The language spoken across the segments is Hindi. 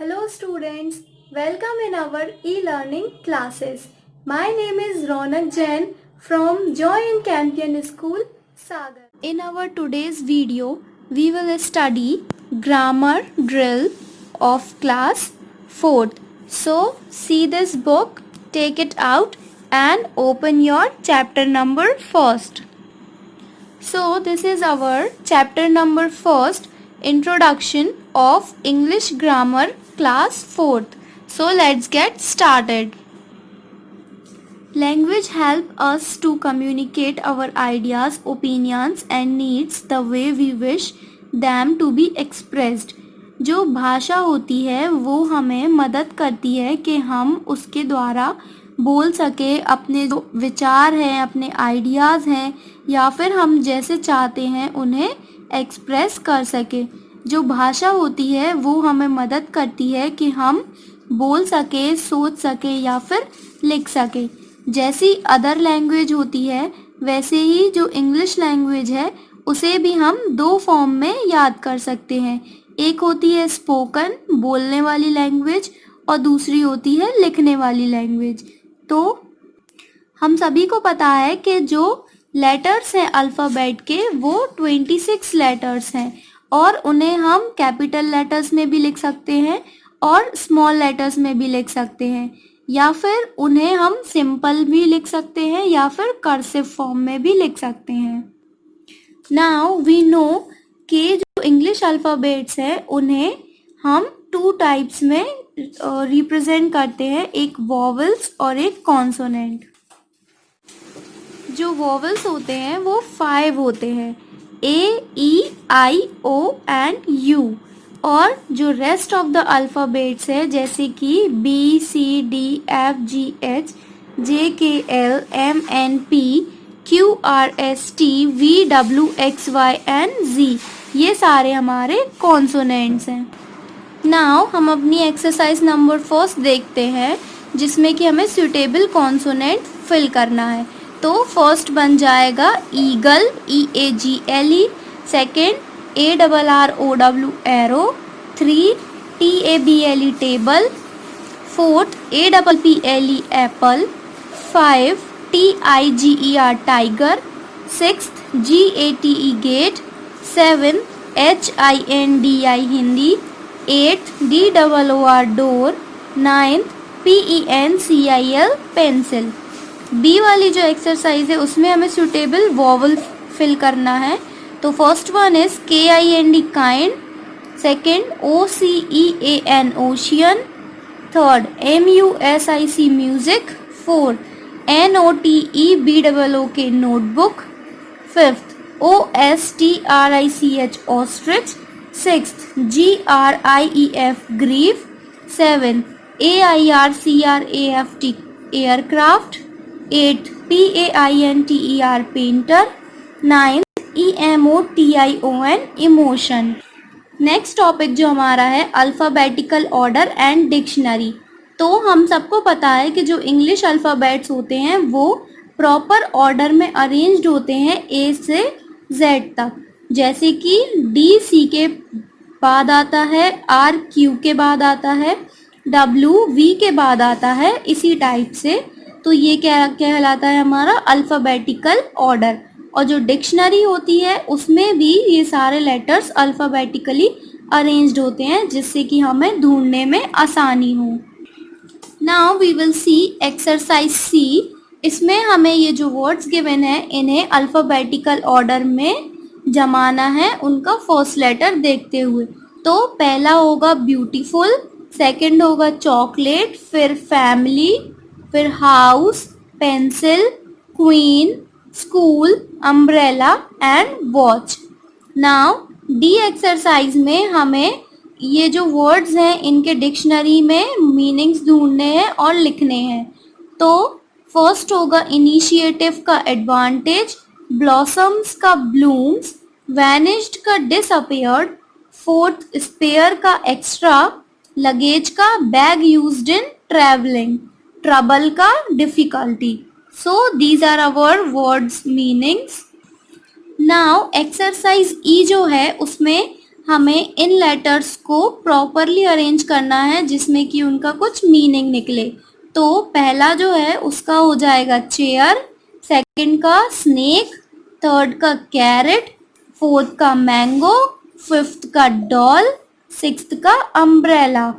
Hello students, welcome in our e-learning classes. My name is Ronak Jain from Joy and Campion School, Sagar. In our today's video, we will study grammar drill of class 4th. So, see this book, take it out and open your chapter number first. So this is our chapter number first, Introduction of English Grammar class 4th. So let's get started. Language help us to communicate our ideas, opinions and needs the way we wish them to be expressed. जो भाषा होती है वो हमें मदद करती है कि हम उसके द्वारा बोल सके अपने जो विचार हैं, अपने आइडियाज़ हैं या फिर हम जैसे चाहते हैं उन्हें एक्सप्रेस कर सके। जो भाषा होती है वो हमें मदद करती है कि हम बोल सके, सोच सके या फिर लिख सके। जैसी अदर लैंग्वेज होती है वैसे ही जो इंग्लिश लैंग्वेज है उसे भी हम दो फॉर्म में याद कर सकते हैं। एक होती है स्पोकन बोलने वाली लैंग्वेज और दूसरी होती है लिखने वाली लैंग्वेज। तो हम सभी को पता है कि जो लेटर्स हैं अल्फ़ाबेट के वो 26 लेटर्स हैं और उन्हें हम कैपिटल लेटर्स में भी लिख सकते हैं और स्मॉल लेटर्स में भी लिख सकते हैं या फिर उन्हें हम सिंपल भी लिख सकते हैं या फिर कर्सिव फॉर्म में भी लिख सकते हैं। नाउ वी नो कि जो इंग्लिश अल्फ़ाबेट्स हैं उन्हें हम टू टाइप्स में रिप्रेजेंट करते हैं, एक वॉवल्स और एक कॉन्सोनेंट। जो वॉवल्स होते हैं वो 5 होते हैं, ए, ई, आई, ओ एंड यू। और जो रेस्ट ऑफ द अल्फ़ाबेट्स है जैसे कि B, C, D, F, G, H, J, K, L, M, N, P, Q, R, S, T, V, W, X, Y and Z, ये सारे हमारे कॉन्सोनेंट्स हैं। नाउ हम अपनी एक्सरसाइज नंबर फर्स्ट देखते हैं जिसमें कि हमें सूटेबल कॉन्सोनेंट फिल करना है। तो फर्स्ट बन जाएगा eagle, E A G L E. Second A double R O W arrow. 3 T A B L E table. 4th A double P L E apple. 5 T I G E R tiger. 6th G A T E gate. 7 H I N D I Hindi. 8th D double O R door. 9th P E N C I L pencil. B वाली जो एक्सरसाइज है उसमें हमें सूटेबल वॉवल फिल करना है। तो first one is K I N D kind. Second O C E A N ocean. Third M U S I C music. 4 N O T E B double O K notebook. 5th O S T R I C H ostrich. 6th G R I E F grief. 7th A I R C R A F T aircraft. 8th P A I N T E R painter. 9th E M O T I O N emotion. Next topic जो हमारा है अल्फ़ाबेटिकल ऑर्डर एंड डिक्शनरी। तो हम सबको पता है कि जो इंग्लिश अल्फ़ाबेट्स होते हैं वो प्रॉपर ऑर्डर में अरेंज्ड होते हैं ए से जेड तक। जैसे कि डी सी के बाद आता है, आर क्यू के बाद आता है, डब्ल्यू वी के बाद आता है, इसी टाइप से। तो ये क्या कहलाता है हमारा अल्फ़ाबेटिकल ऑर्डर। और जो डिक्शनरी होती है उसमें भी ये सारे लेटर्स अल्फ़ाबेटिकली अरेंज्ड होते हैं जिससे कि हमें ढूंढने में आसानी हो। Now we will see exercise C. इसमें हमें ये जो वर्ड्स गिवन है इन्हें अल्फ़ाबेटिकल ऑर्डर में जमाना है उनका फर्स्ट लेटर देखते हुए। तो पहला होगा ब्यूटीफुल, सेकंड होगा चॉकलेट, फिर फैमिली, फिर house, pencil, queen, school, umbrella and watch. Now D exercise में हमें ये जो वर्ड्स हैं इनके डिक्शनरी में मीनिंग्स ढूंढने हैं और लिखने हैं। तो फर्स्ट होगा इनिशिएटिव का एडवांटेज, ब्लॉसम्स का ब्लूम्स, वैनिश्ड का डिसअपियर्ड, 4th स्पेयर का एक्स्ट्रा, लगेज का bag used in travelling, trouble का difficulty. So these are our words meanings. Now exercise E जो है उसमें हमें इन लेटर्स को प्रॉपरली अरेंज करना है जिसमें कि उनका कुछ मीनिंग निकले। तो पहला जो है उसका हो जाएगा चेयर, सेकंड का स्नेक, थर्ड का कैरेट, फोर्थ का मैंगो, फिफ्थ का डॉल, सिक्स्थ का umbrella.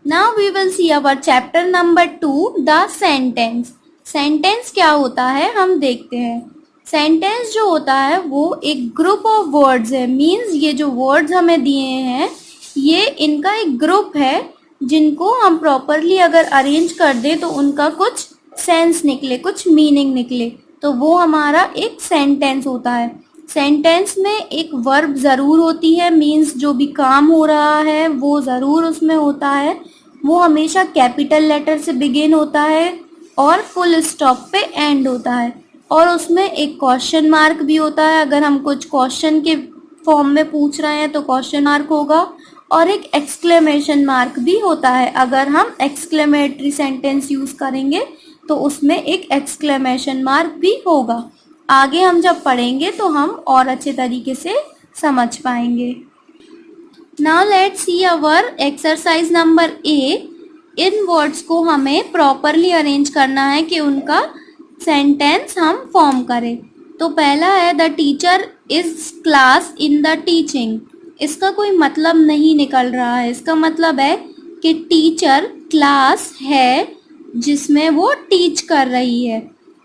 Now we will see our chapter number 2, the sentence. Sentence क्या होता है हम देखते हैं। सेंटेंस जो होता है वो एक ग्रुप ऑफ वर्ड्स है, मीन्स ये जो वर्ड्स हमें दिए हैं ये इनका एक ग्रुप है जिनको हम प्रॉपरली अगर अरेंज कर दें तो उनका कुछ सेंस निकले, कुछ मीनिंग निकले, तो वो हमारा एक सेंटेंस होता है। सेंटेंस में एक वर्ब ज़रूर होती है, मीन्स जो भी काम हो रहा है वो ज़रूर उसमें होता है। वो हमेशा कैपिटल लेटर से बिगिन होता है और फुल स्टॉप पे एंड होता है, और उसमें एक क्वेश्चन मार्क भी होता है। अगर हम कुछ क्वेश्चन के फॉर्म में पूछ रहे हैं तो क्वेश्चन मार्क होगा, और एक एक्सक्लेमेशन मार्क भी होता है। अगर हम एक्सक्लेमेटरी सेंटेंस यूज़ करेंगे तो उसमें एक एक्सक्लेमेशन मार्क भी होगा। आगे हम जब पढ़ेंगे तो हम और अच्छे तरीके से समझ पाएंगे। Now let's see our exercise number A. In words को हमें प्रॉपरली अरेंज करना है कि उनका सेंटेंस हम फॉर्म करें। तो पहला है the teacher is class in the teaching. इसका कोई मतलब नहीं निकल रहा है। इसका मतलब है कि टीचर क्लास है जिसमें वो टीच कर रही है,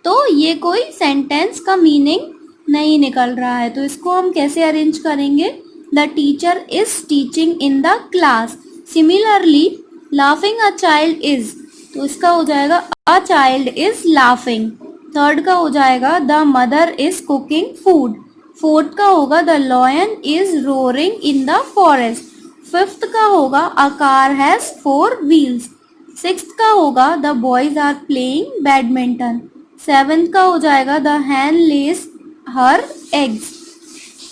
तो ये कोई सेंटेंस का मीनिंग नहीं निकल रहा है। तो इसको हम कैसे अरेंज करेंगे? The teacher is teaching in the class. Similarly laughing a child is, तो इसका हो जाएगा a child is laughing. Third का हो जाएगा the mother is cooking food. Fourth का होगा the lion is roaring in the forest. Fifth का होगा a car has 4 wheels. Sixth का होगा the boys are playing badminton. Seventh का हो जाएगा the hen lays her eggs.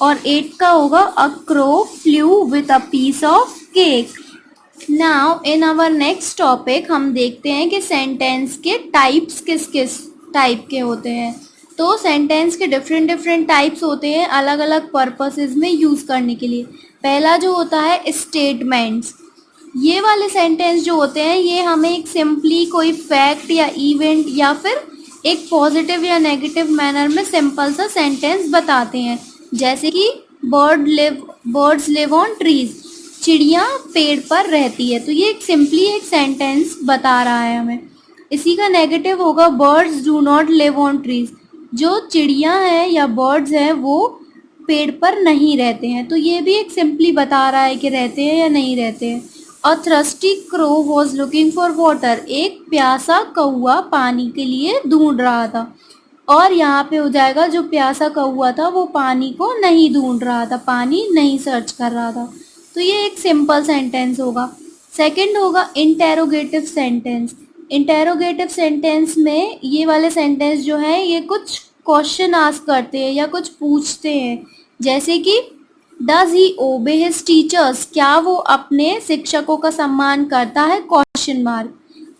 और एट का होगा a crow flew with a piece of cake. Now in our next topic हम देखते हैं कि सेंटेंस के टाइप्स किस किस टाइप के होते हैं। तो सेंटेंस के डिफरेंट डिफरेंट टाइप्स होते हैं अलग अलग पर्पसेस में यूज़ करने के लिए। पहला जो होता है स्टेटमेंट्स। ये वाले सेंटेंस जो होते हैं ये हमें एक सिंपली कोई फैक्ट या इवेंट या फिर एक पॉजिटिव या नेगेटिव मैनर में सिंपल सा सेंटेंस बताते हैं। जैसे कि बर्ड्स लिव ऑन ट्रीज, चिड़िया पेड़ पर रहती है, तो ये एक सिंपली एक सेंटेंस बता रहा है हमें। इसी का नेगेटिव होगा birds do not live on trees, जो चिड़िया हैं या बर्ड्स हैं वो पेड़ पर नहीं रहते हैं, तो ये भी एक सिंपली बता रहा है कि रहते हैं या नहीं रहते हैं। A thirsty crow was looking for water, एक प्यासा कौआ पानी के लिए ढूंढ रहा था। और यहाँ पे हो जाएगा जो प्यासा कौआ था वो पानी को नहीं ढूंढ रहा था, पानी नहीं सर्च कर रहा था। तो ये एक सिंपल सेंटेंस होगा। सेकंड होगा इंटेरोगेटिव सेंटेंस। इंटेरोगेटिव सेंटेंस में ये वाले सेंटेंस जो है ये कुछ क्वेश्चन आस्क करते हैं या कुछ पूछते हैं। जैसे कि डज ही ओबे हिज टीचर्स, क्या वो अपने शिक्षकों का सम्मान करता है, क्वेश्चन मार्क।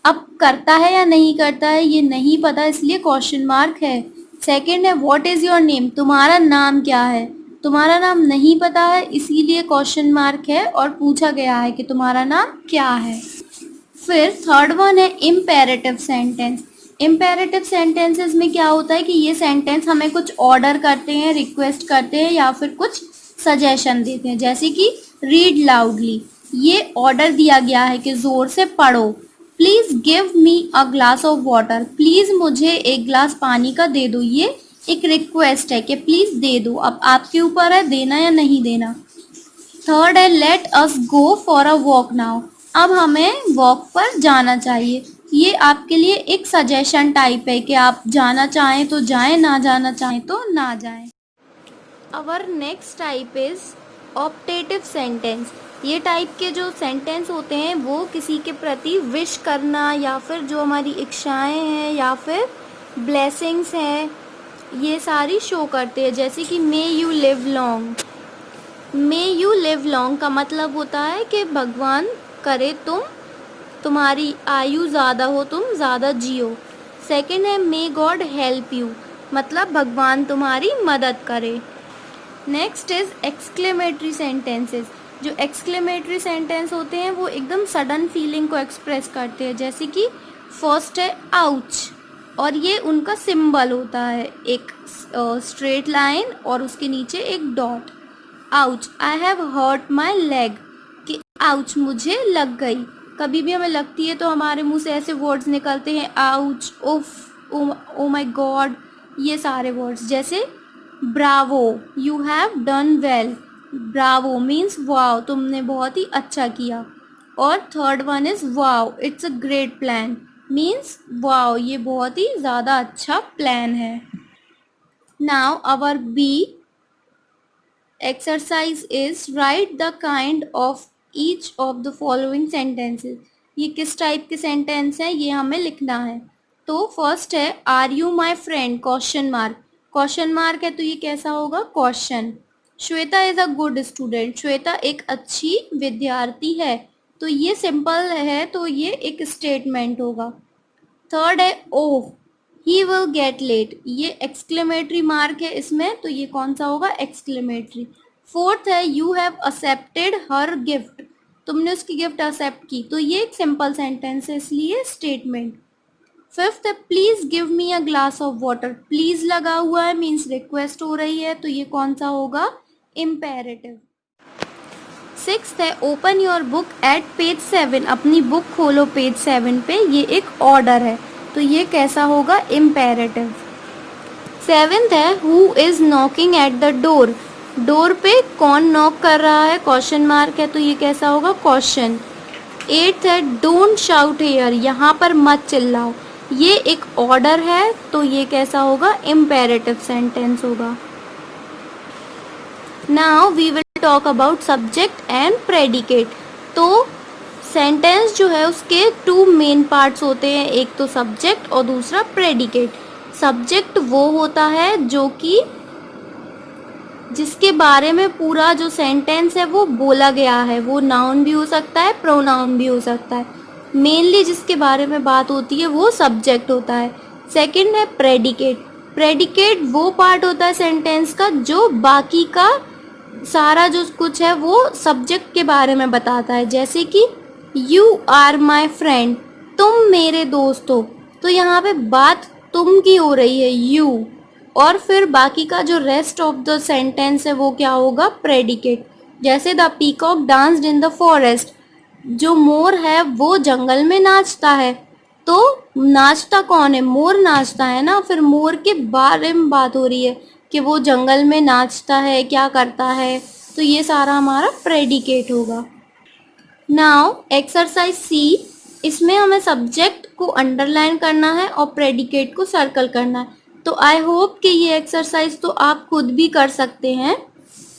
अब करता है या नहीं करता है ये नहीं पता, इसलिए क्वेश्चन मार्क है। सेकंड है व्हाट इज योर नेम, तुम्हारा नाम क्या है। तुम्हारा नाम नहीं पता है इसीलिए क्वेश्चन मार्क है और पूछा गया है कि तुम्हारा नाम क्या है। फिर थर्ड वन है इम्पेरेटिव सेंटेंस। इम्पेरेटिव सेंटेंसेस में क्या होता है कि ये सेंटेंस हमें कुछ ऑर्डर करते हैं, रिक्वेस्ट करते हैं या फिर कुछ सजेशन देते हैं। जैसे कि रीड लाउडली, ये ऑर्डर दिया गया है कि जोर से पढ़ो। Please give me a glass of water, please मुझे एक ग्लास पानी का दे दो, ये एक रिक्वेस्ट है कि प्लीज दे दो। अब आपके ऊपर है देना या नहीं देना। थर्ड है let us go for a walk now, अब हमें वॉक पर जाना चाहिए। ये आपके लिए एक सजेशन टाइप है कि आप जाना चाहें तो जाएं, ना जाना चाहें तो ना जाएं। Our next type is optative sentence. ये टाइप के जो सेंटेंस होते हैं वो किसी के प्रति विश करना या फिर जो हमारी इच्छाएं हैं या फिर ब्लेसिंग्स हैं ये सारी शो करते हैं। जैसे कि may you live long. May you live long का मतलब होता है कि भगवान करे तुम्हारी आयु ज़्यादा हो, तुम ज़्यादा जियो। सेकंड है मे गॉड हेल्प यू, मतलब भगवान तुम्हारी मदद करे। Next is exclamatory sentences. जो एक्सक्लेमेटरी सेंटेंस होते हैं वो एकदम सडन फीलिंग को एक्सप्रेस करते हैं, जैसे कि फर्स्ट है आउच, और ये उनका सिंबल होता है, एक स्ट्रेट लाइन और उसके नीचे एक dot. Ouch, I have hurt my leg, कि आउच मुझे लग गई। कभी भी हमें लगती है तो हमारे मुंह से ऐसे वर्ड्स निकलते हैं, आउच, उफ, ओ माई गॉड, ये सारे वर्ड्स। जैसे bravo, you have done well, bravo means wow, तुमने बहुत ही अच्छा किया। और third one is wow, it's a great plan, means wow, ये बहुत ही ज़्यादा अच्छा प्लान है। Now our B exercise is write the kind of each of the following sentences। ये किस टाइप के सेंटेंस है ये हमें लिखना है। तो फर्स्ट है are you my friend, question mark, question mark है तो ये कैसा होगा, question. Shweta is a good student, Shweta एक अच्छी विद्यार्थी है, तो ये सिंपल है तो ये एक स्टेटमेंट होगा। थर्ड है ओह ही विल गेट लेट, ये एक्सक्लेमेटरी मार्क है इसमें, तो ये कौन सा होगा, एक्सक्लेमेटरी। फोर्थ है you have accepted her gift, तुमने उसकी गिफ्ट एक्सेप्ट की, तो ये एक सिंपल सेंटेंस है इसलिए स्टेटमेंट। फिफ्थ है please give me a glass of water, please लगा हुआ है मीन्स रिक्वेस्ट हो रही है, तो ये कौन सा होगा, इम्पेरेटिव। सिक्स्थ है open your book at page 7, अपनी बुक खोलो पेज 7 पे, ये एक ऑर्डर है तो ये कैसा होगा, इम्पेरेटिव। सेवेंथ है who is knocking at the door, door पे कौन नॉक कर रहा है, क्वेश्चन मार्क है तो ये कैसा होगा, क्वेश्चन। एट्थ है डोंट शाउट हियर, यहाँ पर मत चिल्लाओ, ये एक ऑर्डर है तो ये कैसा होगा, इम्पेरेटिव सेंटेंस होगा। Now we will talk about subject and predicate. तो सेंटेंस जो है उसके टू मेन पार्ट्स होते हैं, एक तो सब्जेक्ट और दूसरा प्रेडिकेट। सब्जेक्ट वो होता है जो कि जिसके बारे में पूरा जो सेंटेंस है वो बोला गया है, वो नाउन भी हो सकता है, प्रोनाउन भी हो सकता है, मेनली जिसके बारे में बात होती है वो सब्जेक्ट होता है। सेकंड है प्रेडिकेट, प्रेडिकेट वो पार्ट होता है सेंटेंस का जो बाकी का सारा जो कुछ है वो सब्जेक्ट के बारे में बताता है, जैसे कि यू आर माई फ्रेंड, तुम मेरे दोस्त हो, तो यहाँ पे बात तुम की हो रही है, यू, और फिर बाकी का जो रेस्ट ऑफ द सेंटेंस है वो क्या होगा, प्रेडिकेट। जैसे the peacock danced in the forest, जो मोर है वो जंगल में नाचता है, तो नाचता कौन है, मोर नाचता है ना, फिर मोर के बारे में बात हो रही है कि वो जंगल में नाचता है, क्या करता है, तो ये सारा हमारा प्रेडिकेट होगा। नाउ एक्सरसाइज सी, इसमें हमें सब्जेक्ट को अंडरलाइन करना है और प्रेडिकेट को सर्कल करना है। तो आई होप कि ये एक्सरसाइज तो आप खुद भी कर सकते हैं।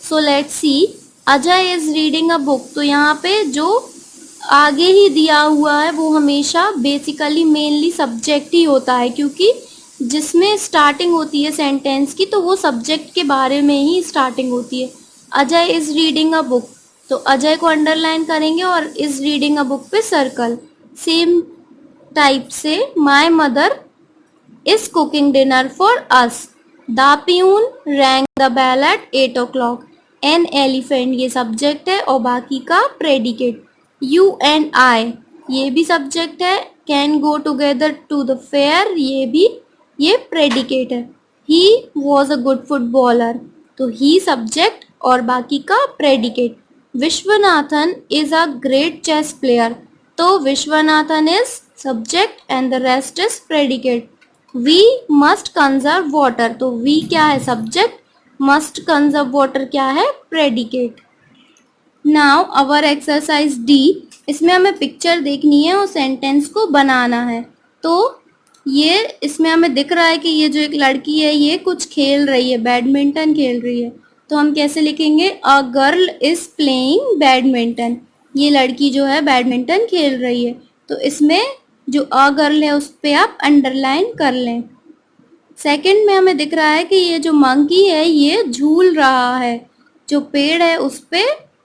So let's see, Ajay is reading a book, तो यहाँ पे जो आगे ही दिया हुआ है वो हमेशा बेसिकली मेनली सब्जेक्ट ही होता है, क्योंकि जिसमें स्टार्टिंग होती है सेंटेंस की तो वो सब्जेक्ट के बारे में ही स्टार्टिंग होती है। Ajay is reading a book, तो अजय को अंडरलाइन करेंगे और इज रीडिंग अ बुक पे सर्कल। सेम टाइप से my mother is cooking dinner for us, the peon rang the bell at 8 o'clock, an elephant ये सब्जेक्ट है और बाकी का प्रेडिकेट। यू एंड आई ये भी सब्जेक्ट है, can go together to the fair ये भी, ये प्रेडिकेट है। He was a good footballer, तो ही सब्जेक्ट और बाकी का predicate. Viswanathan is a great chess player, तो Viswanathan is subject and the rest is predicate. We must conserve water, तो वी क्या है, सब्जेक्ट, मस्ट कंजर्व वाटर क्या है, predicate. Now our exercise D, इसमें हमें पिक्चर देखनी है और सेंटेंस को बनाना है। तो ये इसमें हमें दिख रहा है कि ये जो एक लड़की है ये कुछ खेल रही है, बैडमिंटन खेल रही है, तो हम कैसे लिखेंगे, a girl is playing badminton, ये लड़की जो है बैडमिंटन खेल रही है, तो इसमें जो अ गर्ल है उस पर आप अंडरलाइन कर लें। सेकंड में हमें दिख रहा है कि ये जो मंकी है ये झूल रहा है, जो पेड़ है उस पे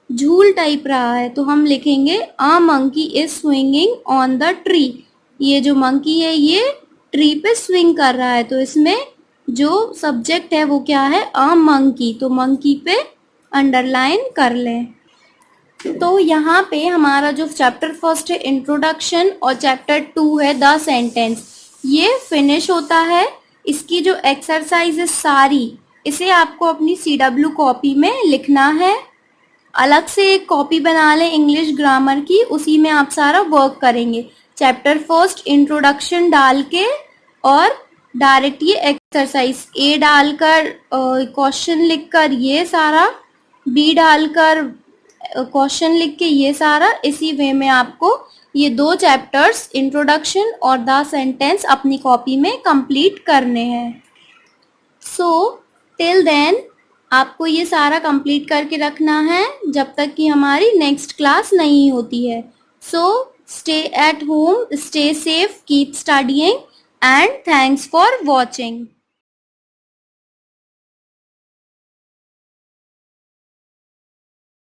झूल टाइप रहा है, तो हम लिखेंगे a monkey is swinging on the tree, ये जो मंकी है ये ट्री पे स्विंग कर रहा है, तो इसमें जो सब्जेक्ट है वो क्या है, अ मंकी, तो मंकी पे अंडरलाइन कर लें। तो यहाँ पे हमारा जो चैप्टर फर्स्ट है इंट्रोडक्शन और चैप्टर 2 है द सेंटेंस, ये फिनिश होता है। इसकी जो एक्सरसाइज है सारी, इसे आपको अपनी CW कॉपी में लिखना है। अलग से एक कॉपी बना लें इंग्लिश ग्रामर की, उसी में आप सारा वर्क करेंगे। चैप्टर फर्स्ट इंट्रोडक्शन डाल के और डायरेक्ट ये एक्सरसाइज ए डालकर क्वेश्चन लिखकर ये सारा, बी डालकर क्वेश्चन लिख के ये सारा, इसी वे में आपको ये 2 चैप्टर्स इंट्रोडक्शन और द सेंटेंस अपनी कॉपी में कंप्लीट करने हैं। सो टिल देन आपको ये सारा कंप्लीट करके रखना है जब तक कि हमारी नेक्स्ट क्लास नहीं होती है। So stay at home, stay safe, keep studying and thanks for watching.